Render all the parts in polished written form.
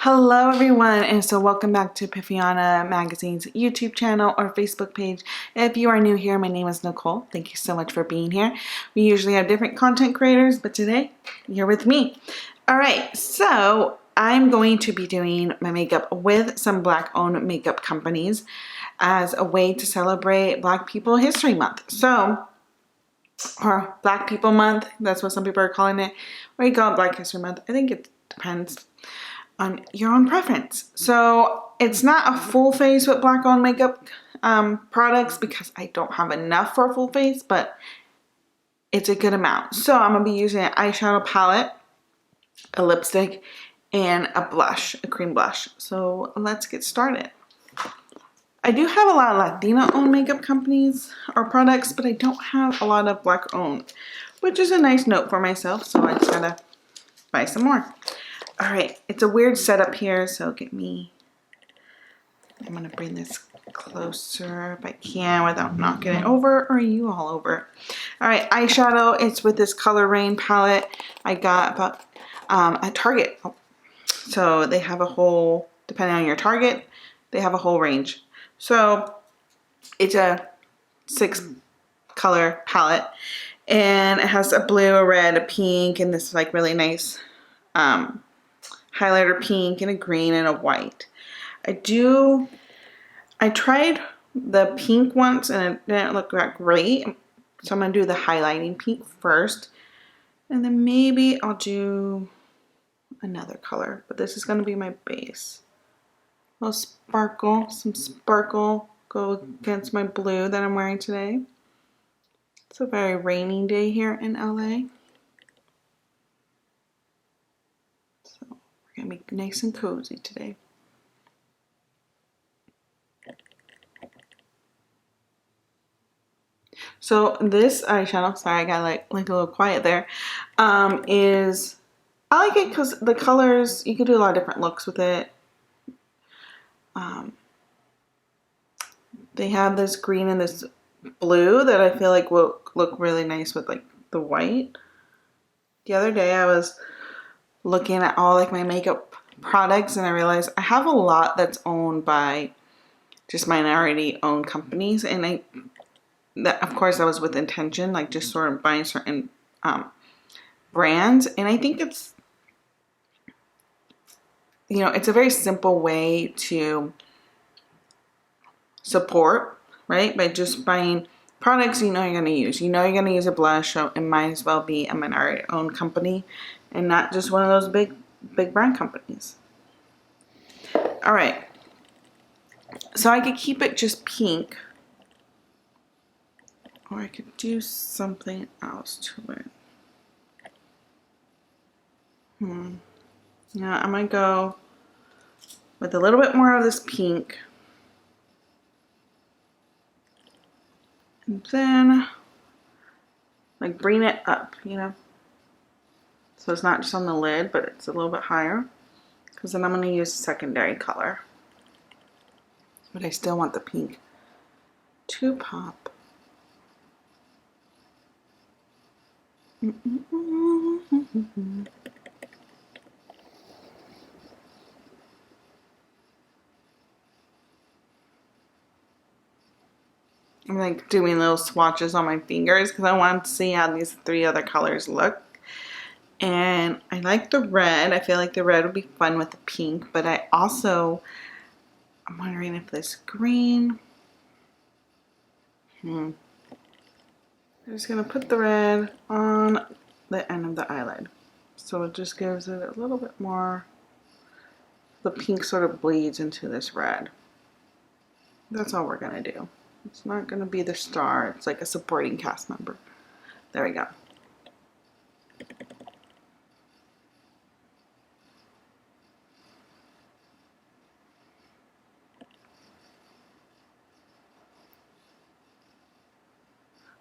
Hello everyone, and so welcome back to Epifania Magazine's YouTube channel or Facebook page. If you are new here, my name is Nicole. Thank you so much for being here. We usually have different content creators, but today you're with me. Alright, so I'm going to be doing my makeup with some Black-owned makeup companies as a way to celebrate Black People History Month. Or Black People Month, that's what some people are calling it. Or you call it Black History Month. I think it depends on your own preference. So it's not a full face with Black-owned makeup products because I don't have enough for a full face, but it's a good amount. So I'm going to be using an eyeshadow palette, a lipstick, and a blush, a cream blush. So let's get started. I do have a lot of Latina-owned makeup companies or products, but I don't have a lot of Black-owned, which is a nice note for myself, so I just gotta buy some more. All right, it's a weird setup here, so I'm gonna bring this closer if I can without knocking it over or you all over. All right, eyeshadow, it's with this Color Rain palette I got about at Target. So they have a whole, depending on your Target, they have a whole range. So it's a 6-color palette, and it has a blue, a red, a pink, and this like really nice highlighter pink and a green and a white. I tried the pink once and it didn't look that great. So I'm going to do the highlighting pink first. And then maybe I'll do another color. But this is going to be my base. A little sparkle, some sparkle go against my blue that I'm wearing today. It's a very rainy day here in LA. Gonna be nice and cozy today. So this eyeshadow, sorry I got like a little quiet there, is, I like it because the colors, you can do a lot of different looks with it. They have this green and this blue that I feel like will look really nice with like the white. The other day I was looking at all like my makeup products and I realized I have a lot that's owned by just minority owned companies, and that of course that was with intention, like just sort of buying certain brands, and I think it's, you know, it's a very simple way to support, right? By just buying products you know you're going to use. You know you're going to use a blush, so it might as well be a minority owned company and not just one of those big brand companies. All right. So I could keep it just pink, or I could do something else to it. Yeah, I'm gonna go with a little bit more of this pink. And then like bring it up, you know. So it's not just on the lid, but it's a little bit higher. Because then I'm gonna use a secondary color. But I still want the pink to pop. I'm like doing little swatches on my fingers because I want to see how these 3 other colors look. And I like the red. I feel like the red would be fun with the pink, but I'm wondering if this green. I'm just gonna put the red on the end of the eyelid. So it just gives it a little bit more, the pink sort of bleeds into this red. That's all we're gonna do. It's not gonna be the star, it's like a supporting cast member. There we go.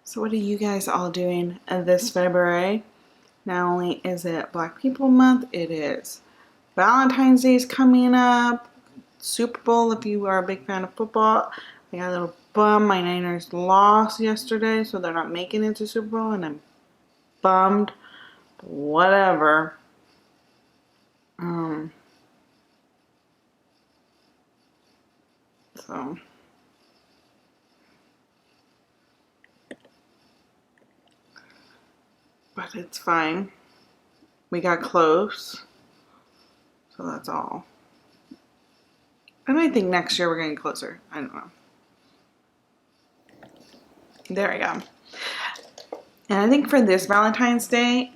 So what are you guys all doing this February? Not only is it Black People Month, it is Valentine's Day is coming up, Super Bowl if you are a big fan of football. I got a little bummed. My Niners lost yesterday, so they're not making it to Super Bowl, and I'm bummed. Whatever. So, but it's fine. We got close. So that's all. And I think next year we're getting closer. I don't know. There we go. And I think for this Valentine's Day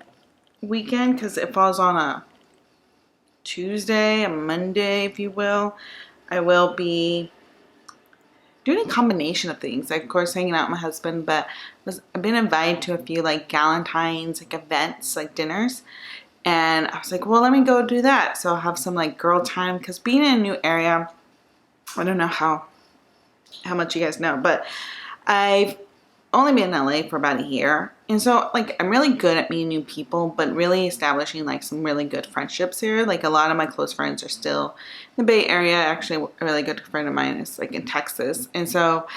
weekend, because it falls on a Tuesday, a Monday, if you will, I will be doing a combination of things. Like, of course, hanging out with my husband, but I've been invited to a few like Galentine's like events, like dinners. And I was like, well, let me go do that. So I'll have some like girl time, because being in a new area, I don't know how much you guys know, but I've only been in LA for about a year. And so like I'm really good at meeting new people, but really establishing like some really good friendships here. Like a lot of my close friends are still in the Bay Area. Actually, a really good friend of mine is like in Texas. And so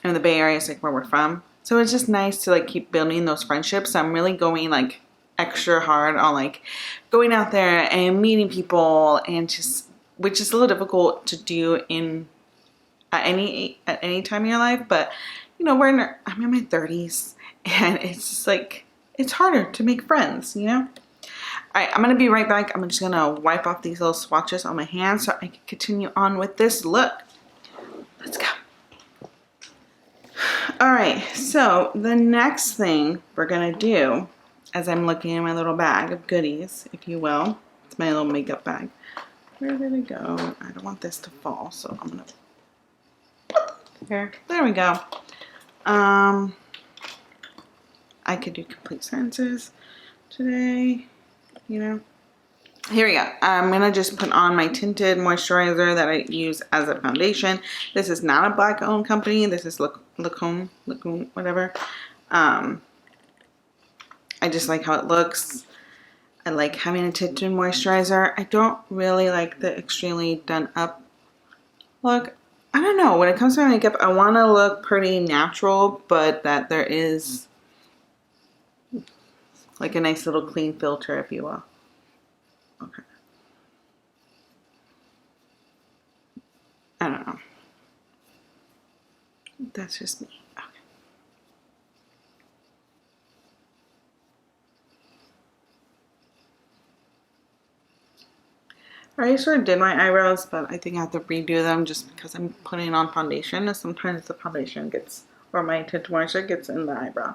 in the Bay Area is like where we're from. So it's just nice to like keep building those friendships. So I'm really going like extra hard on like going out there and meeting people, and just, which is a little difficult to do at any time in your life, but you know, I'm in my 30s, and it's just like, it's harder to make friends, you know? All right, I'm gonna be right back. I'm just gonna wipe off these little swatches on my hands so I can continue on with this look. Let's go. All right, so the next thing we're gonna do, as I'm looking in my little bag of goodies, if you will, it's my little makeup bag. Where did it go? I don't want this to fall, so I'm gonna, there we go. I could do complete sentences today, you know. Here we go. I'm going to just put on my tinted moisturizer that I use as a foundation. This is not a black owned company. This is Lacombe, whatever. I just like how it looks. I like having a tinted moisturizer. I don't really like the extremely done up look. I don't know. When it comes to my makeup, I want to look pretty natural, but that there is like a nice little clean filter, if you will. Okay. I don't know. That's just me. Okay. I already sort of did my eyebrows, but I think I have to redo them just because I'm putting on foundation, and sometimes the foundation gets, or my tinted moisturizer gets in the eyebrow.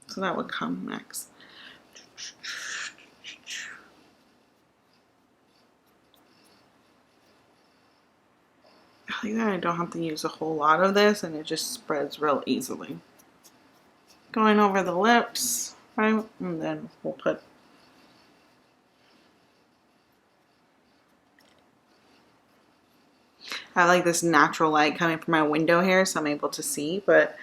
So that would come next. I like that I don't have to use a whole lot of this, and it just spreads real easily. Going over the lips, right? And then we'll put I like this natural light coming from my window here, so I'm able to see, but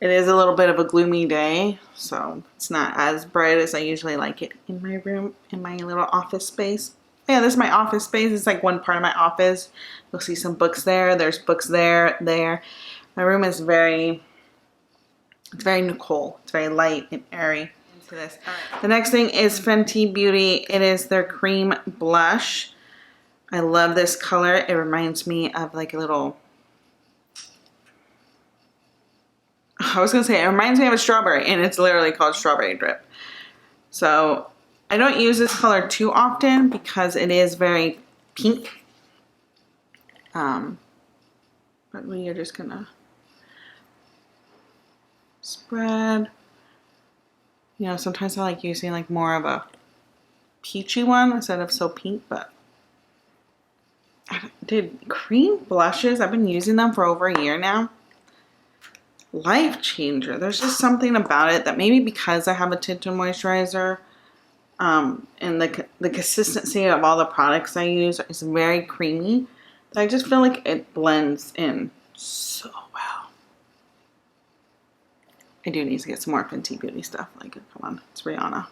it is a little bit of a gloomy day, so it's not as bright as I usually like it in my room, in my little office space. Yeah, this is my office space. It's like one part of my office. You'll see some books there. There's books there. My room is it's very Nicole. It's very light and airy. Into this. Right. The next thing is Fenty Beauty. It is their cream blush. I love this color. It reminds me of like a little, I was gonna say it reminds me of a strawberry, and it's literally called Strawberry Drip. So I don't use this color too often because it is very pink. But we are just gonna spread. You know, sometimes I like using like more of a peachy one instead of so pink, but dude, cream blushes, I've been using them for over a year now. Life changer. There's just something about it that maybe because I have a tinted moisturizer, and the consistency of all the products I use is very creamy, that I just feel like it blends in so well. I do need to get some more Fenty Beauty stuff. Like, come on, it's Rihanna.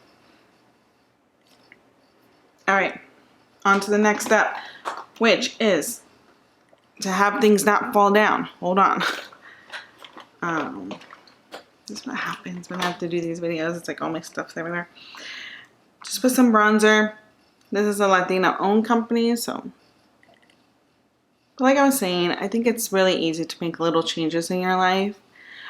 All right, on to the next step, which is to have things not fall down. Hold on. This is what happens when I have to do these videos. It's like all my stuff's everywhere. Just put some bronzer. This is a Latina owned company, so But like I was saying, I think it's really easy to make little changes in your life.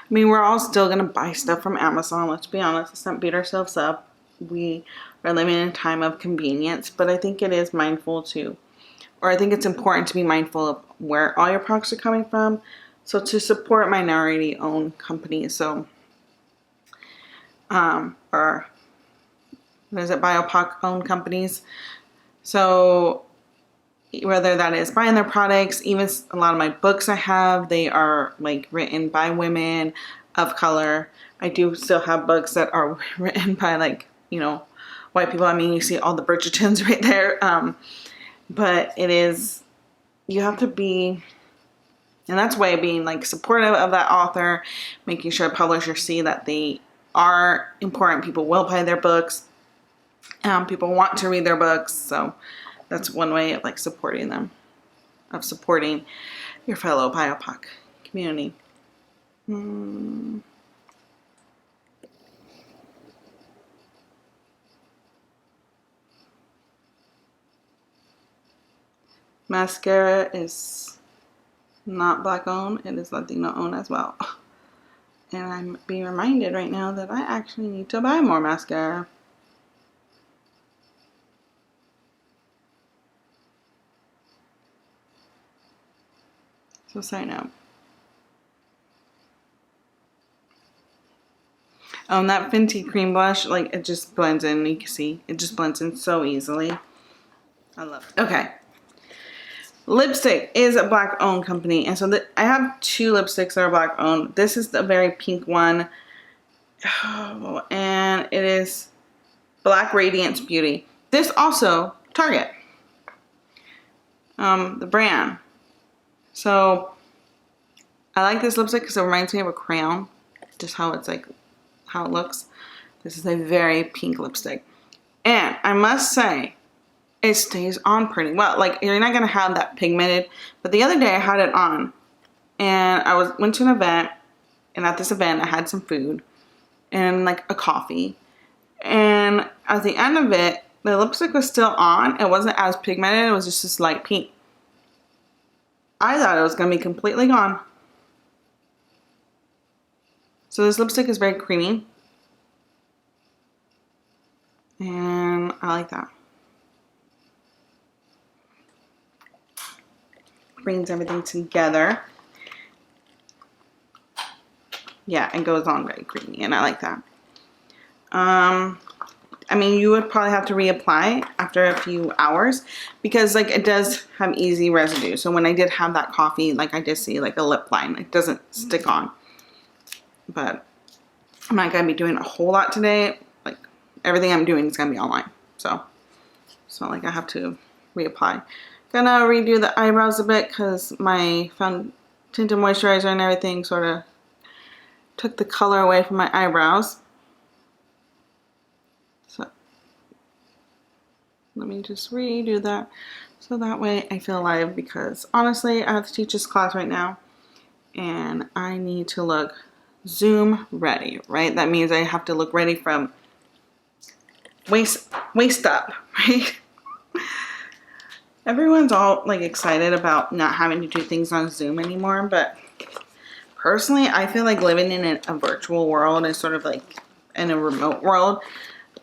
I mean, we're all still going to buy stuff from Amazon. Let's be honest. Let's not beat ourselves up. We are living in a time of convenience. But I think it is mindful to, or I think it's important to be mindful of where all your products are coming from. So to support minority-owned companies. So, or what is it, BIPOC-owned companies. So whether that is buying their products, even a lot of my books I have, they are like written by women of color. I do still have books that are written by like, you know, white people. I mean, you see all the Bridgertons right there. But it is, you have to be, and that's why being like supportive of that author, making sure publishers see that they are important. People will buy their books. People want to read their books. So that's one way of like supporting them, of supporting your fellow BIPOC community. Mascara is not Black owned, it is Latino owned as well. And I'm being reminded right now that I actually need to buy more mascara. So side note. That Fenty cream blush, like it just blends in. You can see it just blends in so easily. I love it. Okay. Lipstick is a Black owned company. And so I have two lipsticks that are Black owned. This is the very pink one. Oh, and it is Black Radiance Beauty. This also, Target. The brand. So I like this lipstick because it reminds me of a crayon. Just how it's like, how it looks. This is a very pink lipstick. And I must say, it stays on pretty well. Like, you're not going to have that pigmented. But the other day I had it on. And I went to an event. And at this event I had some food. And like a coffee. And at the end of it, the lipstick was still on. It wasn't as pigmented. It was just this light pink. I thought it was going to be completely gone. So this lipstick is very creamy. And I like that. Brings everything together. Yeah, it goes on very creamy, and I like that. I mean, you would probably have to reapply after a few hours because like it does have easy residue. So when I did have that coffee, like I did see like a lip line. It doesn't stick on. But I'm not going to be doing a whole lot today. Like everything I'm doing is going to be online. So it's not like I have to reapply. Gonna redo the eyebrows a bit because my tinted moisturizer and everything sort of took the color away from my eyebrows. So let me just redo that so that way I feel alive, because honestly I have to teach this class right now and I need to look Zoom ready, right? That means I have to look ready from waist up, right? Everyone's all like excited about not having to do things on Zoom anymore, but personally I feel like living in a virtual world is sort of like in a remote world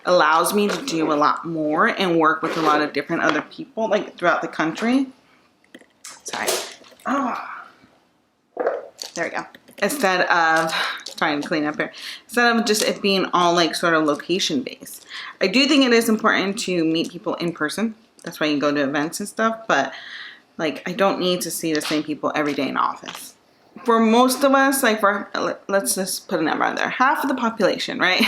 allows me to do a lot more and work with a lot of different other people like throughout the country. Sorry. Oh, there we go. Instead of trying to clean up here, instead of just it being all like sort of location based. I do think it is important to meet people in person. That's why you go to events and stuff, but like I don't need to see the same people every day in the office. For most of us, like let's just put a number on there, half of the population, right?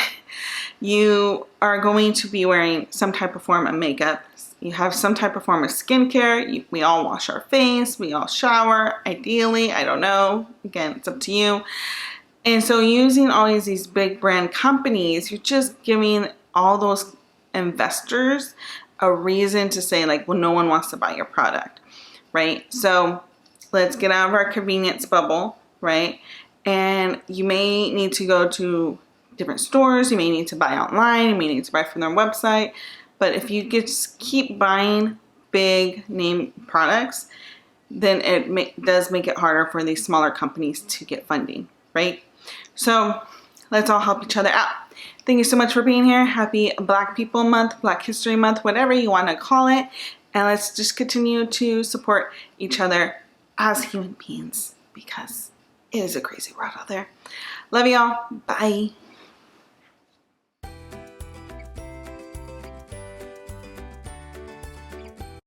You are going to be wearing some type of form of makeup. You have some type of form of skincare. We all wash our face. We all shower, ideally. I don't know. Again, it's up to you. And so using all these big brand companies, you're just giving all those investors a reason to say like, well, no one wants to buy your product, right? So let's get out of our convenience bubble, right? And you may need to go to different stores. You may need to buy online. You may need to buy from their website. But if you just keep buying big name products, then it does make it harder for these smaller companies to get funding, right? So let's all help each other out. Thank you so much for being here. Happy Black People Month, Black History Month, whatever you want to call it. And let's just continue to support each other as human beings, because it is a crazy world out there. Love y'all. Bye.